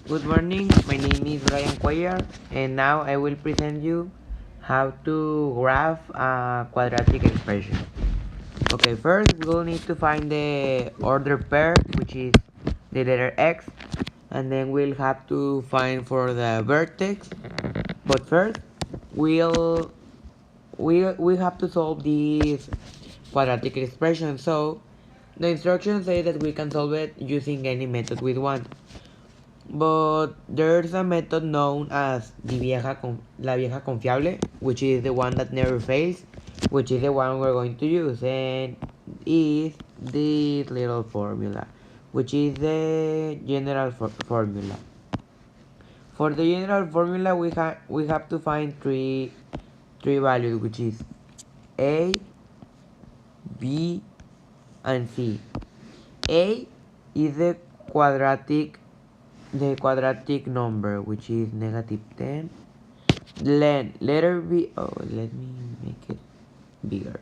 Good morning, my name is Quadratic, and now I will present you how to graph a quadratic expression. Okay, first we will need to find the order pair, which is the letter x, and then we'll have to find for the vertex. But first, we have to solve this quadratic expression. So the instructions say that we can solve it using any method we want. But there's a method known as la vieja confiable, which is the one that never fails, which is the one we're going to use, and is this little formula, which is the general formula. For the general formula, we have to find three values, which is a, b, and c. A is the quadratic number, which is -10. Letter B, oh, let me make it bigger.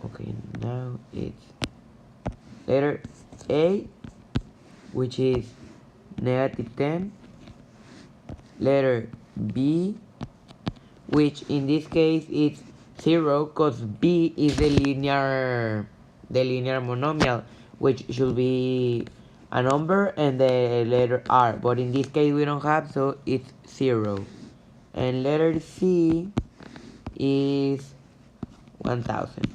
Okay, now it's letter A, which is -10. Letter B, which in this case it's 0, because B is the linear monomial, which should be a number and the letter R, but in this case we don't have, so it's 0. And letter C is 1000.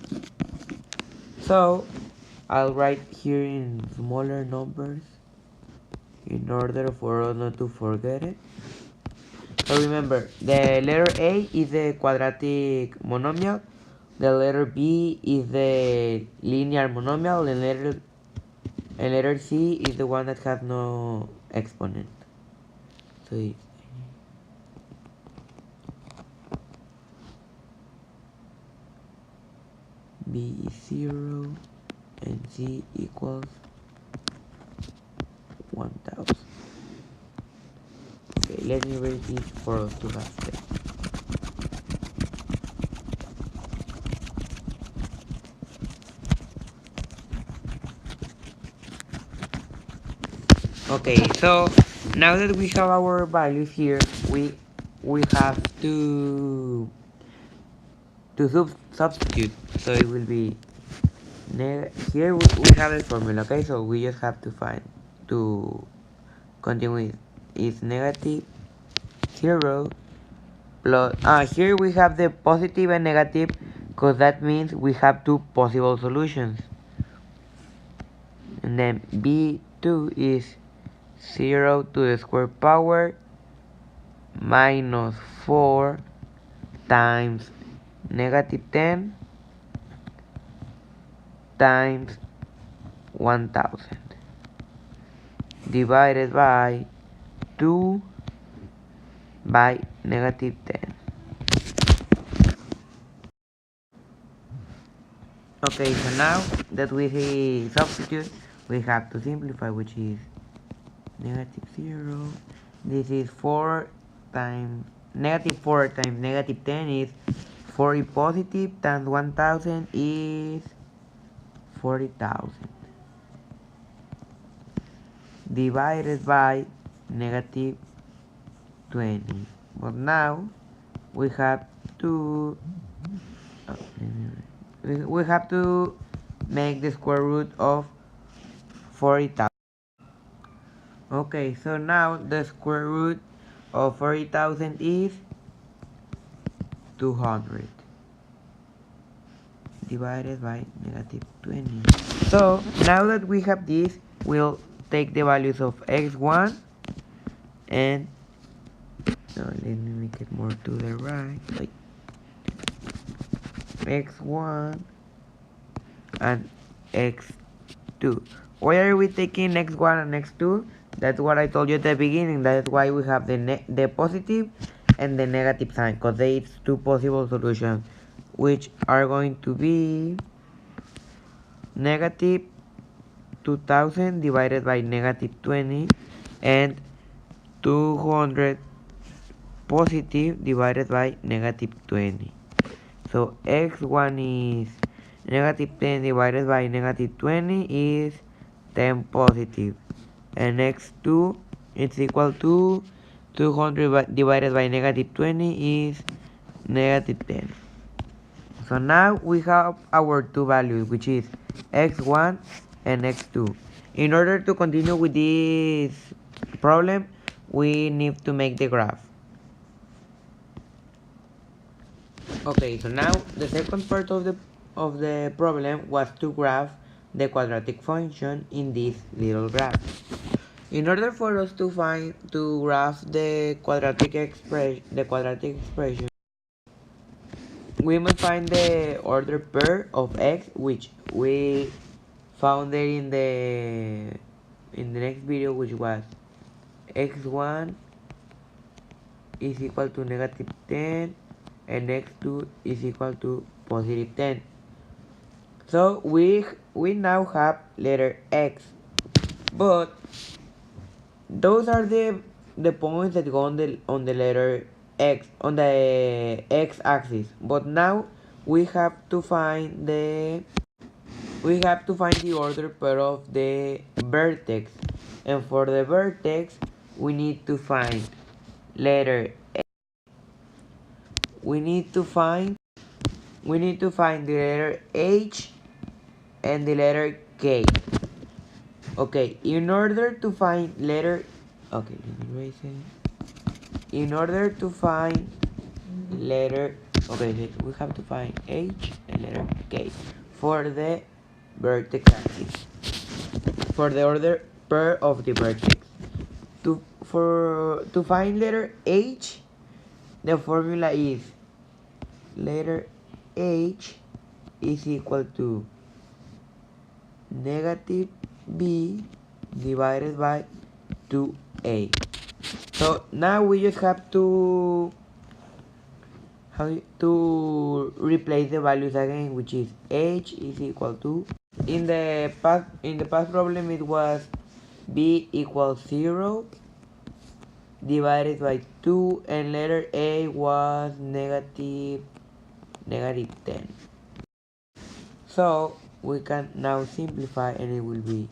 So I'll write here in smaller numbers in order for us not to forget it. So remember, the letter A is the quadratic monomial, the letter B is the linear monomial, and letter C is the one that has no exponent. So it's B is 0 and C equals 1000. Okay, let me write this for us to have step. Okay, so now that we have our values here, we have to substitute. So it will be here we have the formula. Okay, so we just have to find to continue with is -0 plus here we have the positive and negative, because that means we have two possible solutions. And then b2 is 0 to the square power minus 4 times -10 times 1000 divided by 2 by -10. Okay, so now that we substitute, we have to simplify, which is -0. This is 4 times -4 times -10 is 40 positive times 1000 is 40,000 divided by -20. But now we have to make the square root of 40,000. Okay, so now the square root of 40,000 is 200 divided by -20. So now that we have this, we'll take the values of x1 and let me make it more to the right, like x1 and x2. Why are we taking x1 and x2? That's what I told you at the beginning. That's why we have the positive and the negative sign, because it's two possible solutions, which are going to be -2000 divided by -20 and 200 positive divided by -20. So x1 is Negative 10 divided by negative 20 is 10 positive. And x2 is equal to 200 divided by negative 20 is negative 10. So now we have our two values, which is x1 and x2. In order to continue with this problem, we need to make the graph. Okay, so now the second part of the problem was to graph the quadratic function in this little graph. In order for us to graph the quadratic expression, we must find the order pair of x, which we found there in the next video, which was x1 is equal to negative 10 and x2 is equal to positive 10. So we now have letter x, but those are the points that go on the letter x, on the x-axis. But now we have to find the order pair of the vertex, and for the vertex we need to find letter A. We need to find the letter H and the letter K. Okay, in order to find letter, okay, let me erase it. In order to find letter, okay, we have to find H and letter K for the vertex axis, for the order pair of the vertex. To find letter H, the formula is letter H is equal to negative b divided by 2a. So now we just have to replace the values again, which is h is equal to, in the past problem it was b equals 0 divided by 2, and letter a was negative 10. So we can now simplify, and it will be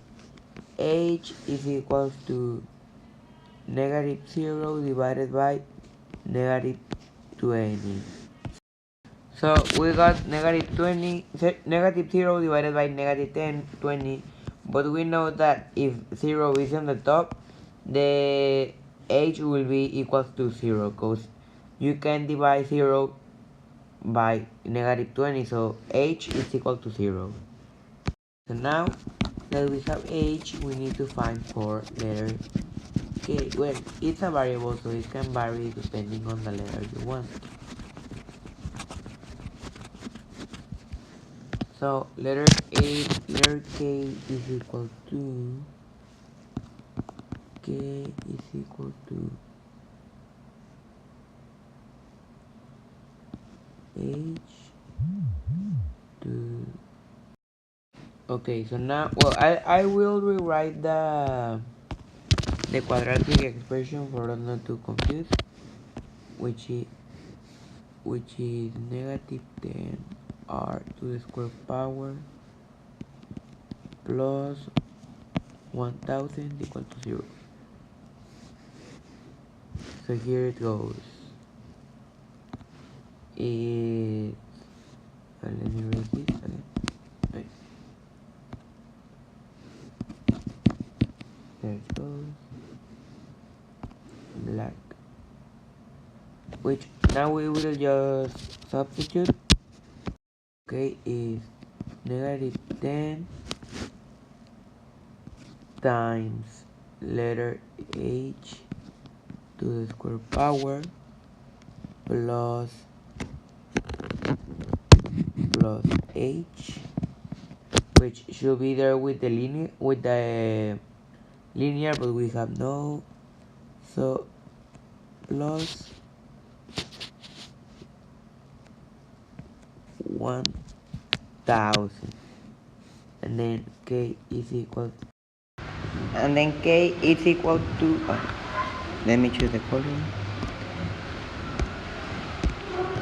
h is equal to negative 0 divided by negative 20. So we got negative 0 divided by negative 20, but we know that if 0 is on the top, the h will be equal to 0, because you can divide 0 by negative 20, so h is equal to 0. So now that we have h, we need to find for letter k. Well, it's a variable, so it can vary depending on the letter you want. So letter k is equal to h to, okay, so now, well, I will rewrite the quadratic expression for us not to confuse, which is negative 10 r to the square power plus 1000 equal to 0. So here it goes. It's, let me erase this again. Right. There it goes. Black. Which now we will just substitute. Okay, is negative 10 times letter h to the square power plus h, which should be there with the linear, but we have no, so plus 1000, and then k is equal to, let me choose the color.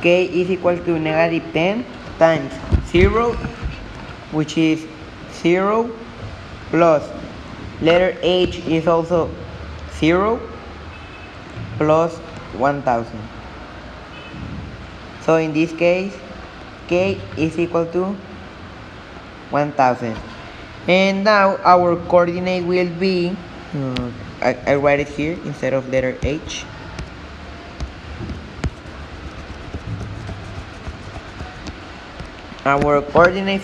K is equal to negative 10 times 0 which is 0, plus letter H is also 0, plus 1000. So in this case, K is equal to 1000. And now our coordinate will be, I write it here instead of letter H. Our coordinate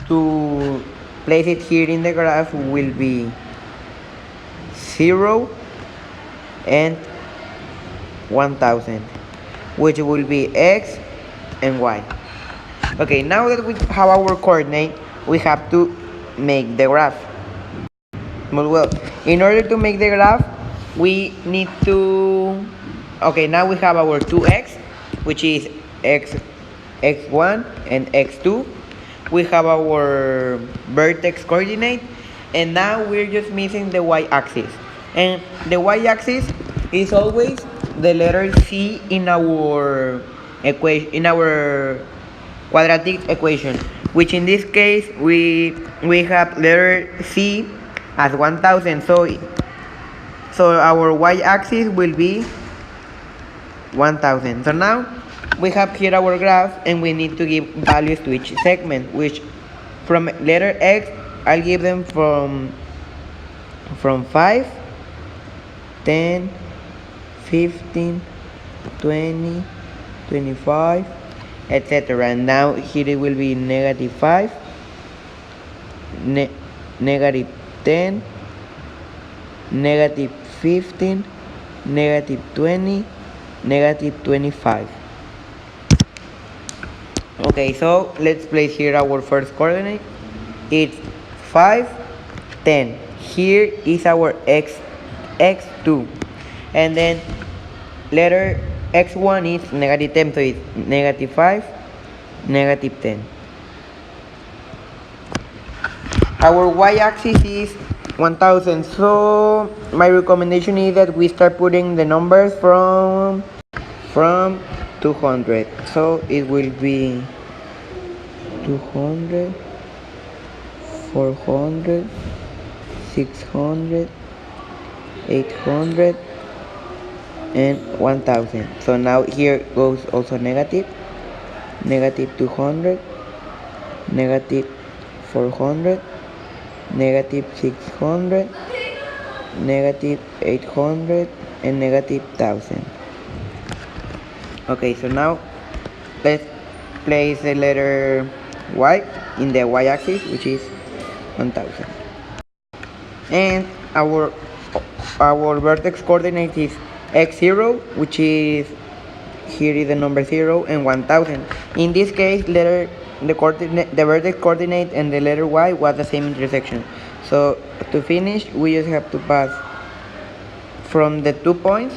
to place it here in the graph will be 0 and 1000, which will be X and Y. Okay, now that we have our coordinate, we have to make the graph. Well, in order to make the graph, we need to, okay, now we have our 2x, which is x1 and x2. We have our vertex coordinate, and now we're just missing the y-axis. And the y-axis is always the letter C in our equation, in our quadratic equation, which in this case we have letter C as 1000. So our y-axis will be 1000. So now we have here our graph, and we need to give values to each segment, which from letter X I'll give them from 5, 10, 15, 20, 25, etc. And now here it will be -5, -10, -15, -20, -25. Okay, so let's place here our first coordinate. It's 5, 10. Here is our x2, and then letter x1 is -10, so it's -5, -10. Our y-axis is 1000, so my recommendation is that we start putting the numbers from 200. So it will be 200, 400, 600, 800, and 1000. So now here goes also negative, -200, -400, -600, -800, and -1000. Okay, so now let's place the letter Y in the y-axis, which is 1000. And our vertex coordinate is x0, which is, here is the number 0, and 1000. In this case, the vertex coordinate and the letter Y was the same intersection. So to finish, we just have to pass from the 2 points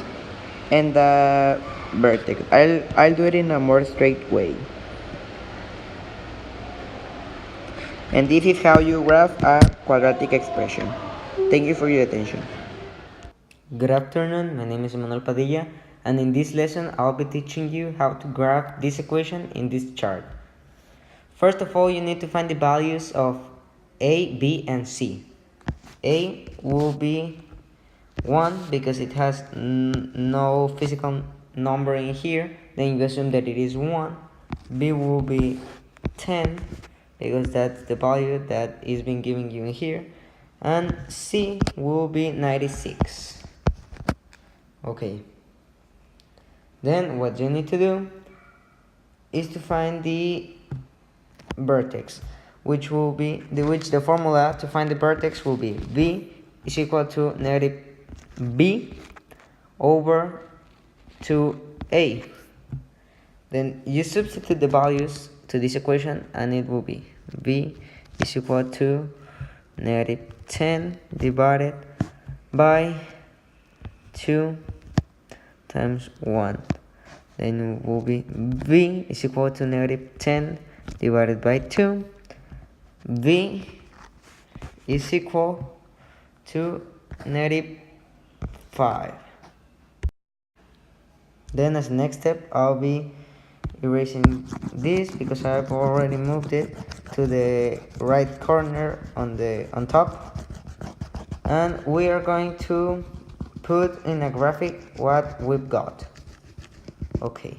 and the vertex. I'll do it in a more straight way. And this is how you graph a quadratic expression. Thank you for your attention. Good afternoon, my name is Emmanuel Padilla, and in this lesson I'll be teaching you how to graph this equation in this chart. First of all, you need to find the values of A, B, and C. A will be 1 because it has no physical number in here, then you assume that it is 1. B will be 10 because that's the value that is being given you in here, and C will be 96. Okay, then what you need to do is to find the vertex, which the formula to find the vertex will be V is equal to -B over 2A. Then you substitute the values to this equation, and it will be V is equal to -10 divided by 2 times 1. Then it will be V is equal to -10 divided by 2. V is equal to -5. Then as next step, I'll be erasing this because I've already moved it to the right corner on top, and we are going to put in a graphic what we've got. Okay,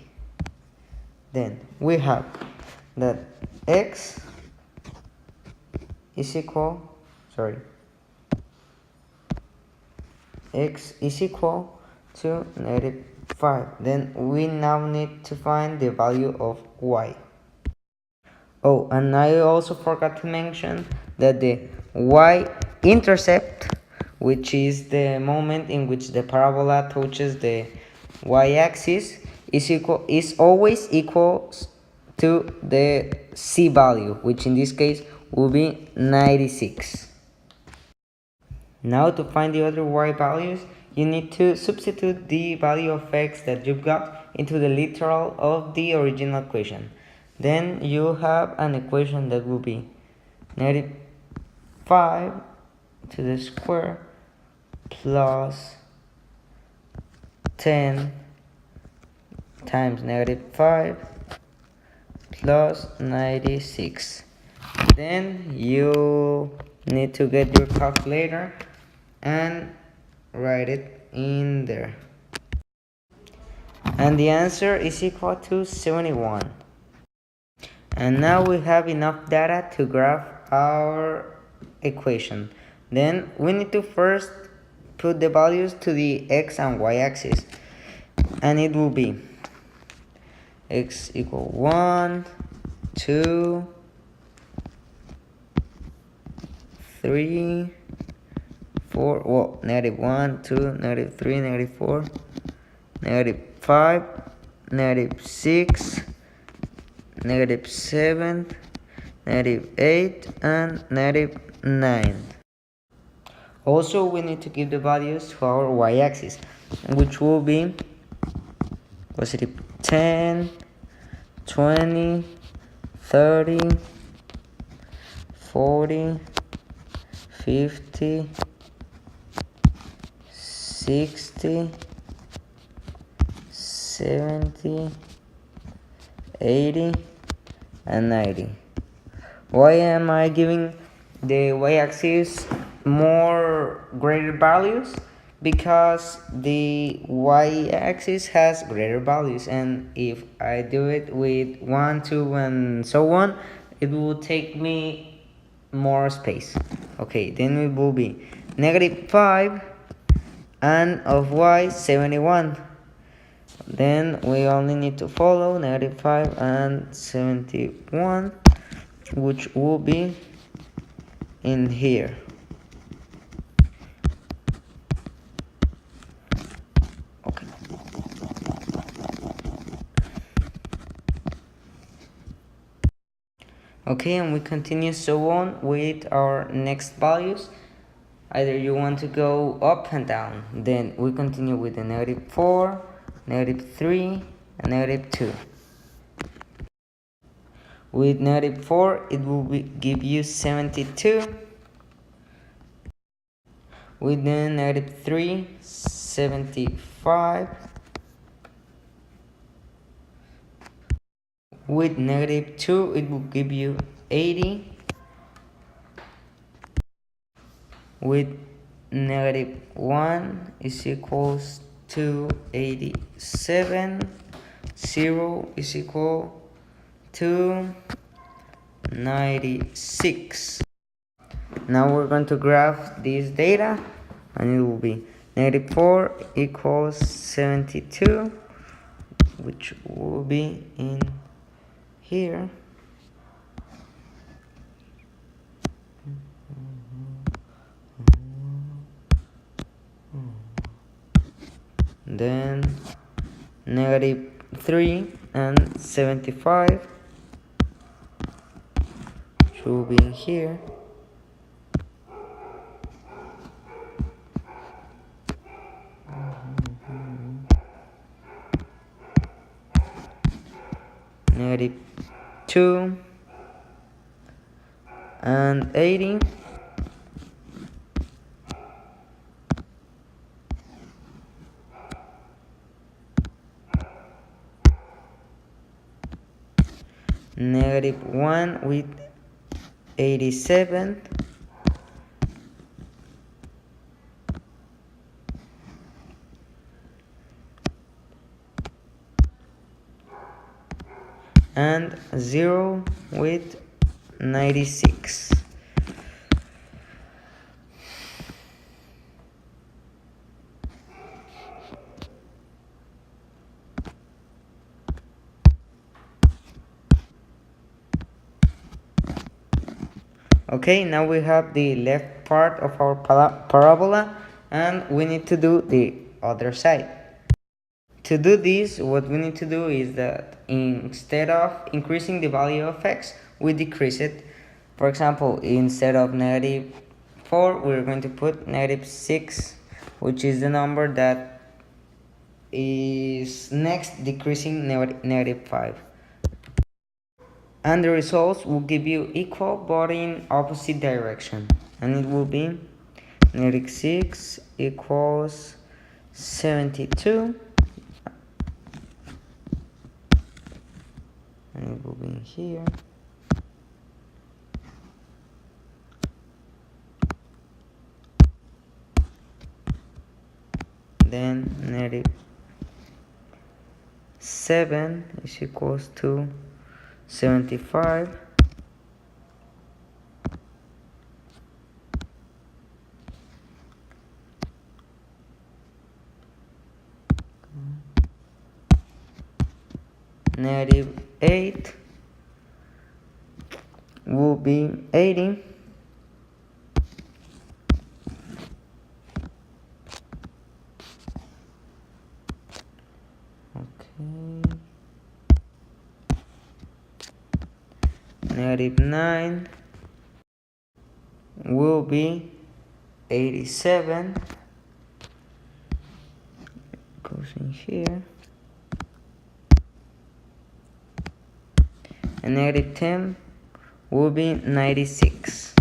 then we have that x is equal to -5. Then we now need to find the value of y. Oh, and I also forgot to mention that the y-intercept, which is the moment in which the parabola touches the y-axis, is always equal to the c value, which in this case will be 96. Now to find the other y values, you need to substitute the value of x that you've got into the literal of the original equation. Then you have an equation that will be -5 to the square plus 10 times -5 plus 96. Then you need to get your calculator and write it in there. And the answer is equal to 71. And now we have enough data to graph our equation. Then we need to first put the values to the x and y axis. And it will be x equal 1, 2, 3, 4, well, -1, 2, -3, -4, -5, -6, -7, -8, and -9. Also, we need to give the values to our y-axis, which will be +10, 20, 30, 40, 50, 60, 70, 80, and 90. Why am I giving the y-axis more greater values? Because the y-axis has greater values, and if I do it with 1, 2, and so on, it will take me more space. Okay, then it will be -5 and of y 71. Then we only need to follow -5 and 71, which will be in here. Okay. Okay, and we continue so on with our next values. Either you want to go up and down. Then we continue with the -4, -3, and -2. With -4, it will give you 72. With the -3, 75. With -2, it will give you 80. With -1 is equals to 87. 0 is equal to 96. Now we're going to graph this data, and it will be -4 equals 72, which will be in here. Then -3 and 75, which will be in here. -2 and 80. -1 with 87, and 0 with 96. Okay, now we have the left part of our parabola, and we need to do the other side. To do this, what we need to do is that instead of increasing the value of x, we decrease it. For example, instead of -4, we're going to put -6, which is the number that is next decreasing -5. And the results will give you equal but in opposite direction, and it will be -6 equals 72, and it will be in here. Then -7 is equals to 75, -8 will be 80, okay, -9 will be 87, goes in here, and -10 will be 96.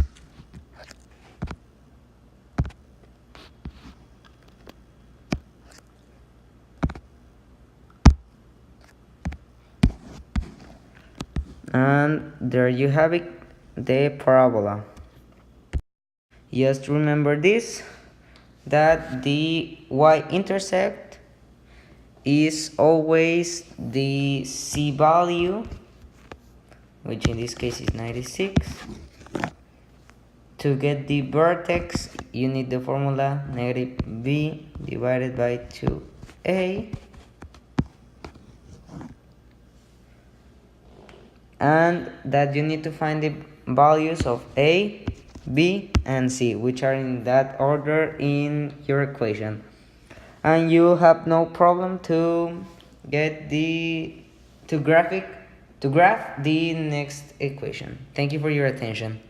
And there you have it, the parabola. Just remember this, that the y-intercept is always the c value, which in this case is 96. To get the vertex, you need the formula -b divided by 2a, and that you need to find the values of a, b, and c, which are in that order in your equation, and you have no problem to get to graph the next equation. Thank you for your attention.